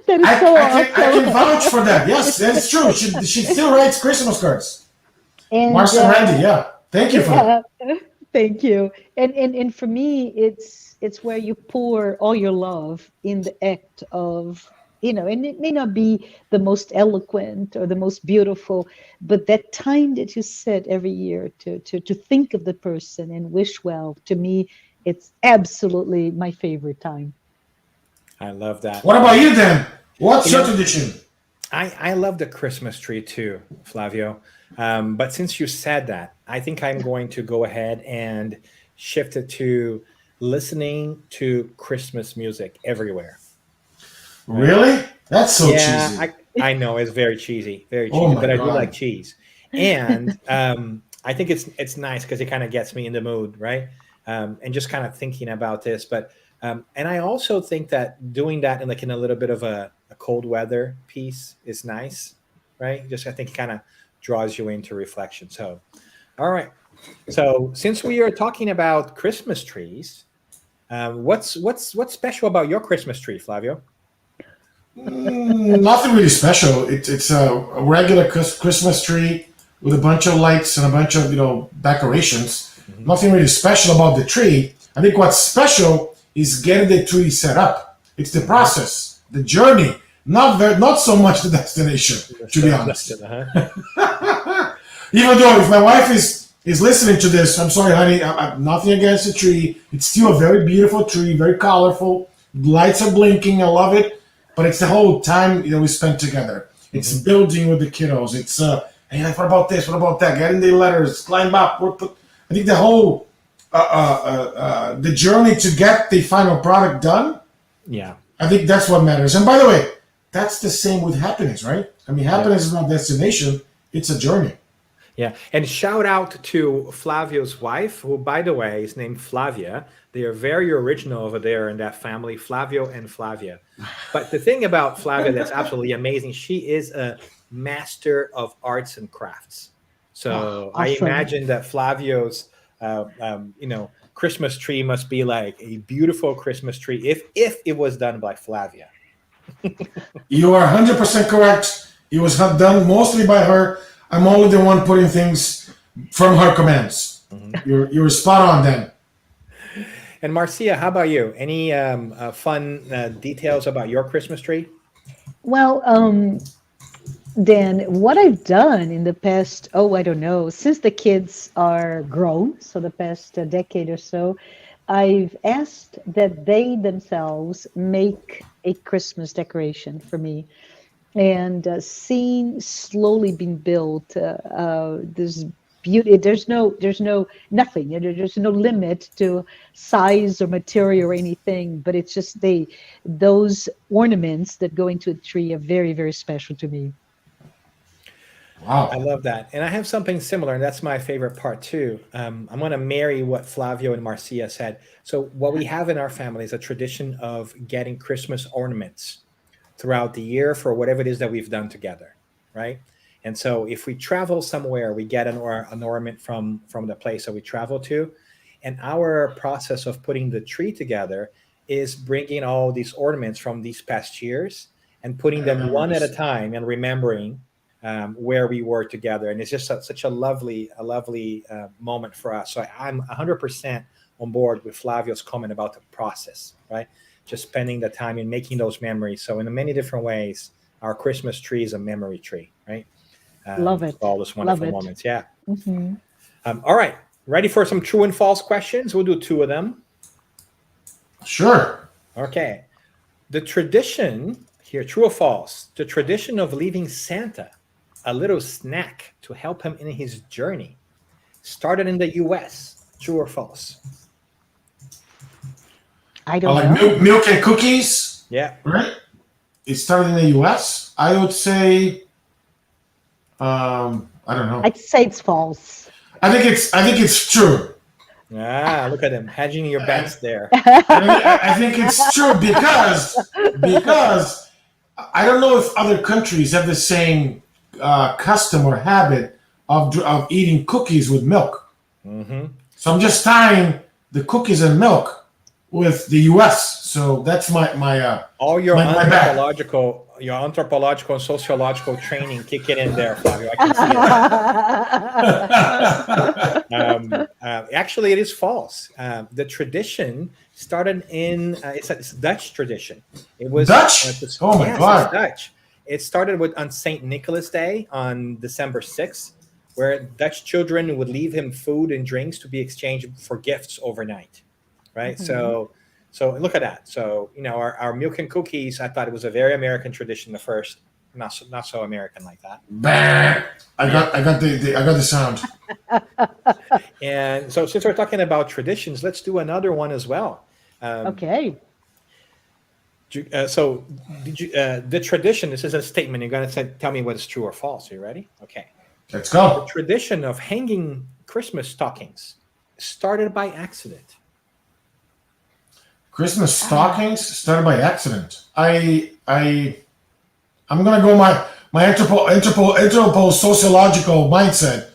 That is so I can awesome. vouch for that. Yes, that's true. She still writes Christmas cards. And Marcia Randy, yeah. Thank you for that. thank you. And for me, it's where you pour all your love in the act of, and it may not be the most eloquent or the most beautiful, but that time that you set every year to think of the person and wish well, to me, it's absolutely my favorite time. I love that. What about you, Dan? What's your tradition? I love the Christmas tree too, Flavio. But since you said that, I think I'm going to go ahead and shift it to listening to Christmas music everywhere. Really? That's so Yeah, cheesy. I know it's very cheesy, Oh my but I do God. like cheese. And I think it's nice because it kind of gets me in the mood, right? And just kind of thinking about this. But and I also think that doing that in a little bit of a cold weather piece is nice, right? Just I think it kind of draws you into reflection. So, all right. So since we are talking about Christmas trees, what's special about your Christmas tree, Flavio? Nothing really special. It's a regular Christmas tree with a bunch of lights and a bunch of decorations. Mm-hmm. Nothing really special about the tree. I think what's special is getting the tree set up. It's the process, the journey, not so much the destination. To be honest, even though if my wife is listening to this, I'm sorry, honey. I'm nothing against the tree. It's still a very beautiful tree, very colorful. Lights are blinking. I love it. But it's the whole time we spend together. It's building with the kiddos. It's hey, what about this? What about that? Getting the letters, climb up. I think the whole the journey to get the final product done. Yeah. I think that's what matters. And by the way, that's the same with happiness, right? I mean, happiness is not a destination; it's a journey. Yeah, and shout out to Flavio's wife, who, by the way, is named Flavia. They are very original over there in that family, Flavio and Flavia. But the thing about Flavia that's absolutely amazing, she is a master of arts and crafts. So I Awesome. imagine that Flavio's, Christmas tree must be like a beautiful Christmas tree if it was done by Flavia. You are 100% correct. It was done mostly by her. I'm only the one putting things from her commands. You're spot on, then. And Marcia, how about you? Any fun details about your Christmas tree? Well, then what I've done in the past, I don't know, since the kids are grown, so the past decade or so, I've asked that they themselves make a Christmas decoration for me, and seeing slowly being built this beauty. There's no nothing. There's no limit to size or material or anything, but it's just those ornaments that go into a tree are very, very special to me. I Wow. love that. And I have something similar, and that's my favorite part too. I'm going to marry what Flavio and Marcia said. So, what we have in our family is a tradition of getting Christmas ornaments throughout the year for whatever it is that we've done together, right? And so, if we travel somewhere, we get an ornament from the place that we travel to. And our process of putting the tree together is bringing all these ornaments from these past years and putting them one at a Memories. time and remembering where we were together. And it's just such a lovely moment for us. So I'm 100% on board with Flavio's comment about the process, right? Just spending the time in making those memories. So in many different ways, our Christmas tree is a memory tree, right? Love For it. all those Love wonderful it. moments. Yeah. Hmm. All right. Ready for some true and false questions? We'll do two of them. Sure. Okay. The tradition here, true or false, the tradition of leaving Santa a little snack to help him in his journey started in the US. True or false? I I don't like know. milk and cookies, Yeah. right? It started in the U.S. I would say, I don't know. I'd say it's false. I think it's true. Ah, look at him hedging your I, bets there. I think it's true because I don't know if other countries have the same custom or habit of eating cookies with milk. Hmm. So I'm just tying the cookies and milk with the U.S. So that's All your my bad. anthropological and sociological training kicking in there, Flavio. I can see it. Actually, it is false. The tradition started in it's a Dutch tradition. It was Dutch? Oh my yes, it's God. Dutch. It started with on Saint Nicholas Day on December 6th, where Dutch children would leave him food and drinks to be exchanged for gifts overnight. Right. Mhm. So look at that. So our milk and cookies. I thought it was a very American tradition. The first, not so American like that. Bah. I Yeah. got I got the sound. And so, since we're talking about traditions, let's do another one as well. Um, Okay. so, the tradition. This is a statement. You're going to tell me whether it's true or false. Are you ready? Okay. Let's The go. tradition of hanging Christmas stockings started by accident. Christmas Ah, stockings started by accident. I'm gonna go my interpol sociological mindset.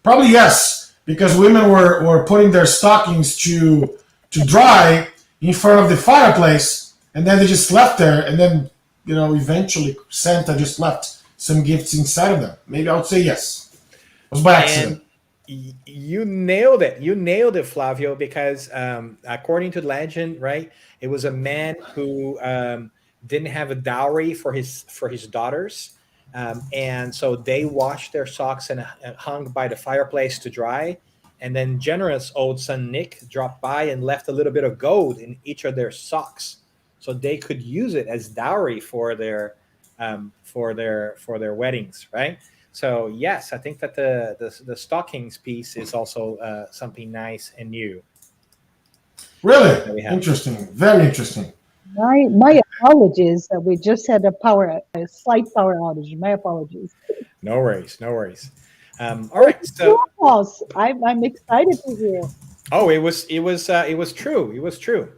Probably yes, because women were putting their stockings to dry in front of the fireplace, and then they just left there, and then eventually Santa just left some gifts inside of them. Maybe I would say yes. It was by And accident. you nailed it. You nailed it, Flavio, because according to legend, right, it was a man who didn't have a dowry for his daughters, and so they washed their socks and hung by the fireplace to dry. And then generous old son Nick dropped by and left a little bit of gold in each of their socks, so they could use it as dowry for their weddings, right? So yes, I think that the stockings piece is also something nice and new Really that we have. interesting. Very interesting. my apologies. We just had a slight power outage. My apologies. No worries, no worries. All So right. it's true So or false? I'm excited to hear. it was true. It was true.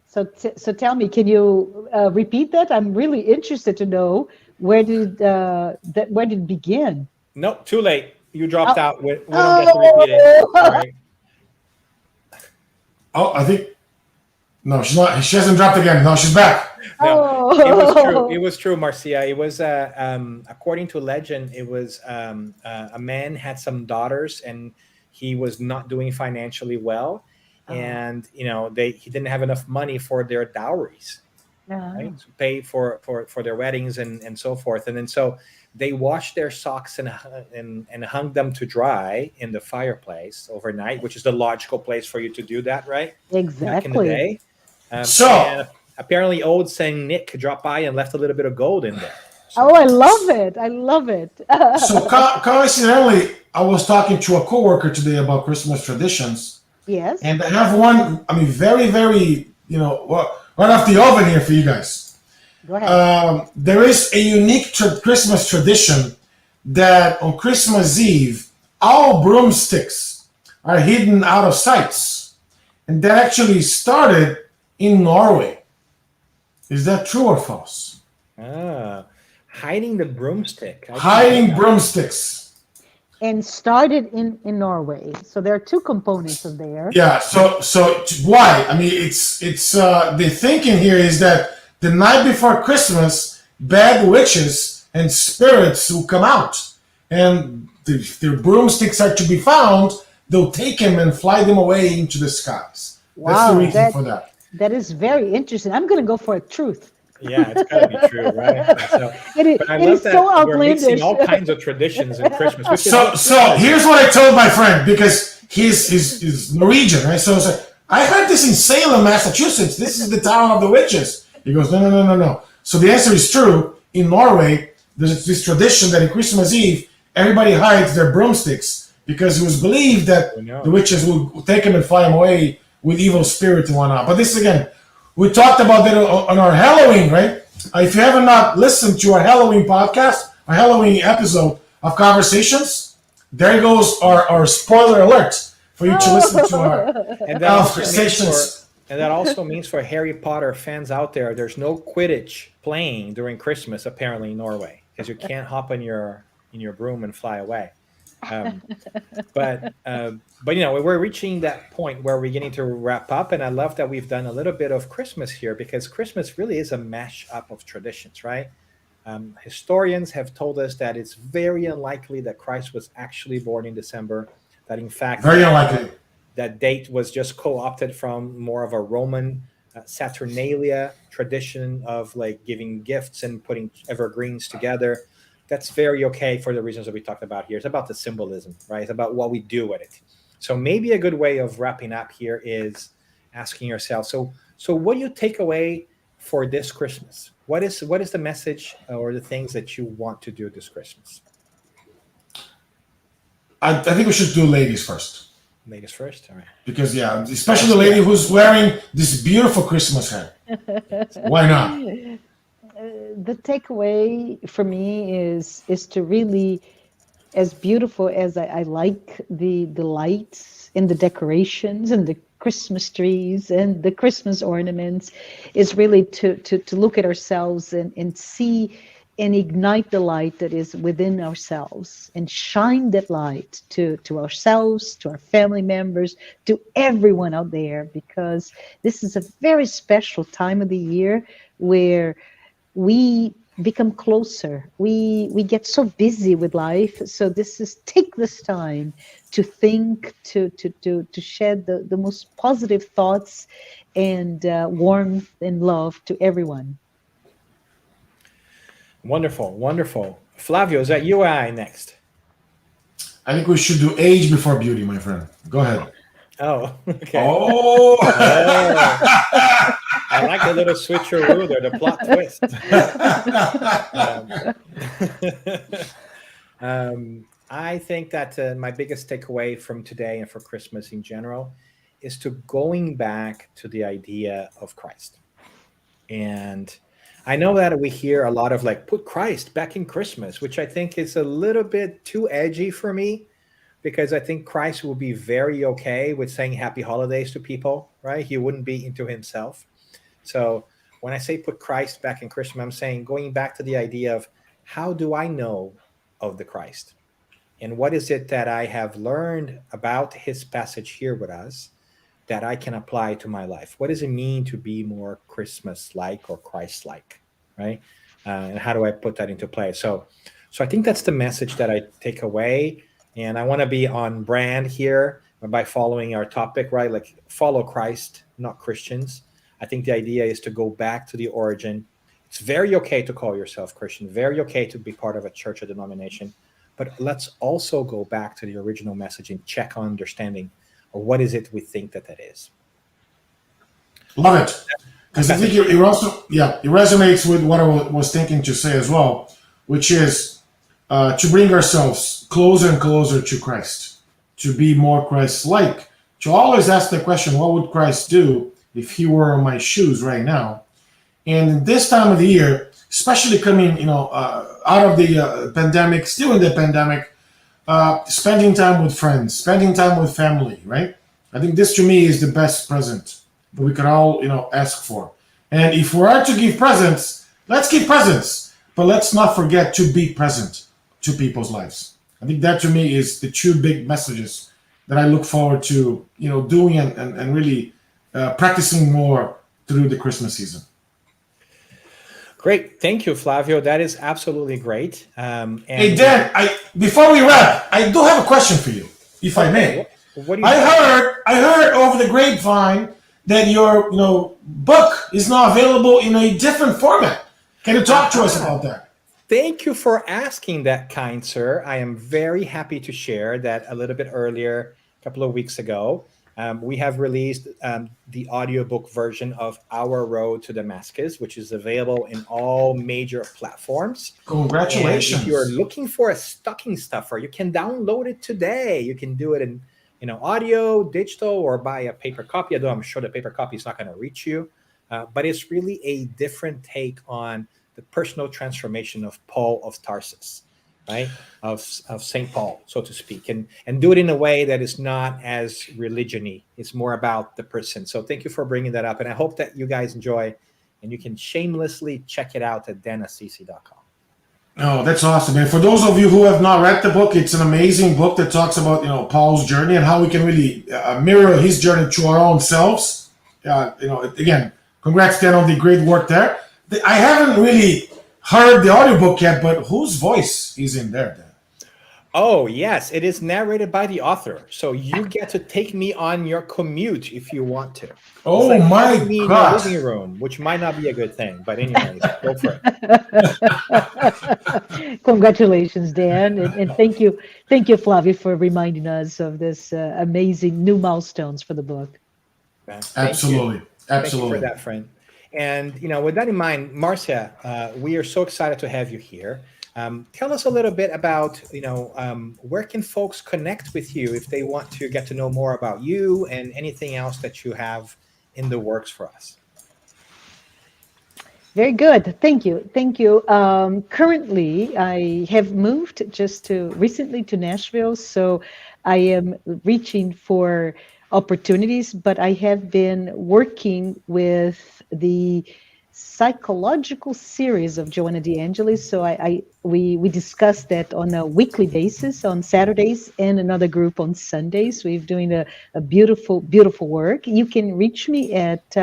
So tell me, can you repeat that? I'm really interested to know where did it begin? No, too late. You dropped Oh, out. We don't get to repeat it. All oh, right. Oh, I think no, she's not. She hasn't dropped again. No, she's back. No, it was true. It oh. was true, Marcia. It was according to legend, it was a man had some daughters and he was not doing financially well, Oh. and he didn't have enough money for their dowries, right? To pay for their weddings and so forth. And then so they washed their socks and hung them to dry in the fireplace overnight, which is the logical place for you to do that, right? Back in the Exactly. day. So, And apparently old Saint Nick dropped by and left a little bit of gold in there. Oh, So I love it. I love it. so coincidentally, I was talking to a coworker today about Christmas traditions, Yes. and I have one. I mean, very, very, right off the oven here for you guys. Go ahead. There is a unique Christmas tradition that on Christmas Eve, all broomsticks are hidden out of sights, and that actually started in Norway. Is that true or false? hiding the broomstick. Hiding broomsticks. And started in Norway. So there are two components of there. Yeah. So why? I mean, it's the thinking here is that the night before Christmas, bad witches and spirits will come out, and if their broomsticks are to be found, they'll take them and fly them away into the skies. Wow, That's the reason for that. That is very interesting. I'm going to go for a truth. Yeah, it's got to be true, right? So, It is so we're mixing outlandish. all kinds of traditions in Christmas. Which So here's what I told my friend, because he's Norwegian, right? So I was like, I heard this in Salem, Massachusetts. This is the town of the witches. He goes, no. So the answer is true. In Norway, there's this tradition that in Christmas Eve, everybody hides their broomsticks because it was believed that the witches will take them and fly them away with evil spirits and whatnot. But this again, we talked about that on our Halloween, right? If you haven't not listened to our Halloween podcast, our Halloween episode of Conversations, there goes our spoiler alert for you to listen to our Conversations. And that also means for Harry Potter fans out there, there's no Quidditch playing during Christmas apparently in Norway because you can't hop in your broom and fly away. But we're reaching that point where we're beginning to wrap up, and I love that we've done a little bit of Christmas here because Christmas really is a mash-up of traditions, right? Historians have told us that it's very unlikely that Christ was actually born in December. That in fact, very unlikely. That date was just co-opted from more of a Roman Saturnalia tradition of like giving gifts and putting evergreens together. That's very okay for the reasons that we talked about here. It's about the symbolism, right? It's about what we do with it. So maybe a good way of wrapping up here is asking yourself, so what do you take away for this Christmas? What is the message or the things that you want to do this Christmas? I think we should do ladies first. Ladies first? All right. Because, especially the lady who's wearing this beautiful Christmas hat. Why not? The takeaway for me is to really, as beautiful as I like the lights and the decorations and the Christmas trees and the Christmas ornaments, is really to look at ourselves and see and ignite the light that is within ourselves and shine that light to ourselves, to our family members, to everyone out there, because this is a very special time of the year where we become closer. We get so busy with life. So take this time to think, to shed the most positive thoughts and warmth and love to everyone. Wonderful. Flavio, is that you or I next? I think we should do age before beauty, my friend. Go ahead. Oh, okay. Oh. I like the little switcheroo there, the plot twist. I think that my biggest takeaway from today and for Christmas in general is to going back to the idea of Christ. And I know that we hear a lot of like, put Christ back in Christmas, which I think is a little bit too edgy for me, because I think Christ will be very okay with saying happy holidays to people, right? He wouldn't be into himself. So when I say put Christ back in Christmas, I'm saying going back to the idea of how do I know of the Christ? And what is it that I have learned about his passage here with us that I can apply to my life? What does it mean to be more Christmas-like or Christ-like, right? And how do I put that into play? So I think that's the message that I take away. And I want to be on brand here by following our topic, right? Like follow Christ, not Christians. I think the idea is to go back to the origin. It's very okay to call yourself Christian, very okay to be part of a church or denomination, but let's also go back to the original message and check on understanding, or what is it we think that is. Love it. Because I think it also, it resonates with what I was thinking to say as well, which is to bring ourselves closer and closer to Christ, to be more Christ-like, to always ask the question, what would Christ do if he were in my shoes right now? And this time of the year, especially coming, out of the pandemic, still in the pandemic, spending time with friends, spending time with family, right? I think this to me is the best present that we can all, ask for. And if we are to give presents, let's give presents, but let's not forget to be present to people's lives. I think that to me is the two big messages that I look forward to, doing and really practicing more through the Christmas season. Great. Thank you, Flavio. That is absolutely great. Hey, Dan, before we wrap, I do have a question for you, if I may. What do you I heard over the grapevine that your book is now available in a different format. Can you talk to us about that? Thank you for asking that, kind sir. I am very happy to share that a little bit earlier, a couple of weeks ago, we have released the audiobook version of Our Road to Damascus, which is available in all major platforms. Congratulations. And if you're looking for a stocking stuffer, you can download it today. You can do it in audio, digital, or buy a paper copy. Although I'm sure the paper copy is not going to reach you. But it's really a different take on the personal transformation of Paul of Tarsus, right? Of St. Paul, so to speak, and do it in a way that is not as religion-y. It's more about the person. So thank you for bringing that up. And I hope that you guys enjoy, and you can shamelessly check it out at danassisi.com. Oh, that's awesome. And for those of you who have not read the book, it's an amazing book that talks about, Paul's journey and how we can really mirror his journey to our own selves. Again, congrats, Dan, on the great work there. I haven't really heard the audiobook yet, but whose voice is in there, Dan? Oh, yes. It is narrated by the author. So you get to take me on your commute if you want to. Oh, it's like my having me God. in your living room, which might not be a good thing. But anyway, go for it. Congratulations, Dan. And thank you, Flavio, for reminding us of this amazing new milestones for the book. Absolutely. Thank you for that, friend. And, with that in mind, Marcia, we are so excited to have you here. Tell us a little bit about, where can folks connect with you if they want to get to know more about you and anything else that you have in the works for us? Very good. Thank you. Currently, I have moved recently to Nashville, so I am reaching for opportunities, but I have been working with the psychological series of Joanna DeAngelis. So we discuss that on a weekly basis on Saturdays, and another group on Sundays. We're doing a beautiful, beautiful work. You can reach me at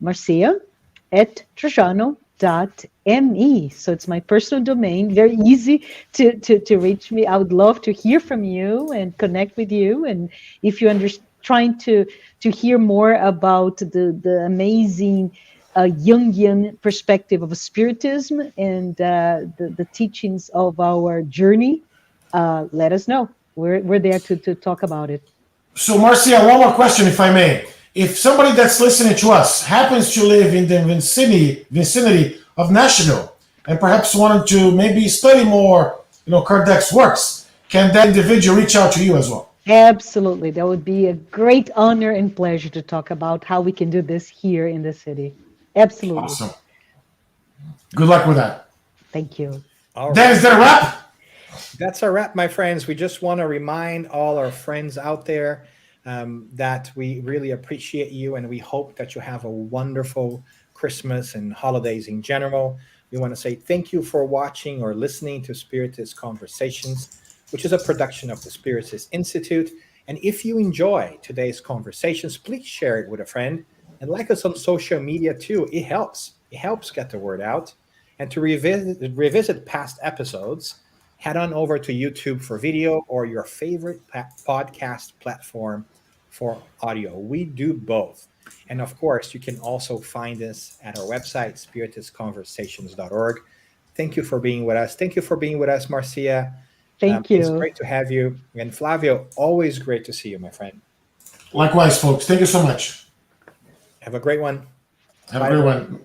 Marcia@Trajano.me. So it's my personal domain. Very easy to reach me. I would love to hear from you and connect with you. And if you're trying to hear more about the amazing Jungian perspective of Spiritism and the teachings of our journey, let us know. We're there to talk about it. So, Marcia, one more question, if I may. If somebody that's listening to us happens to live in the vicinity of Nashville and perhaps wanted to maybe study more, Kardec's works, can that individual reach out to you as well? Absolutely. That would be a great honor and pleasure to talk about how we can do this here in the city. Absolutely. Awesome. Good luck with that. Thank you. All right. Dan, is that a wrap? That's a wrap, my friends. We just want to remind all our friends out there that we really appreciate you, and we hope that you have a wonderful Christmas and holidays in general. We want to say thank you for watching or listening to Spiritist Conversations, which is a production of the Spiritist Institute. And if you enjoy today's conversations, please share it with a friend and like us on social media too. It helps get the word out. And to revisit past episodes, head on over to YouTube for video or your favorite podcast platform for audio. We do both. And of course, you can also find us at our website, spiritistconversations.org. Thank you for being with us. Thank you for being with us, Marcia. Thank It's you. great to have you. And Flavio, always great to see you, my friend. Likewise, folks. Thank you so much. Have a great one. Have a great one.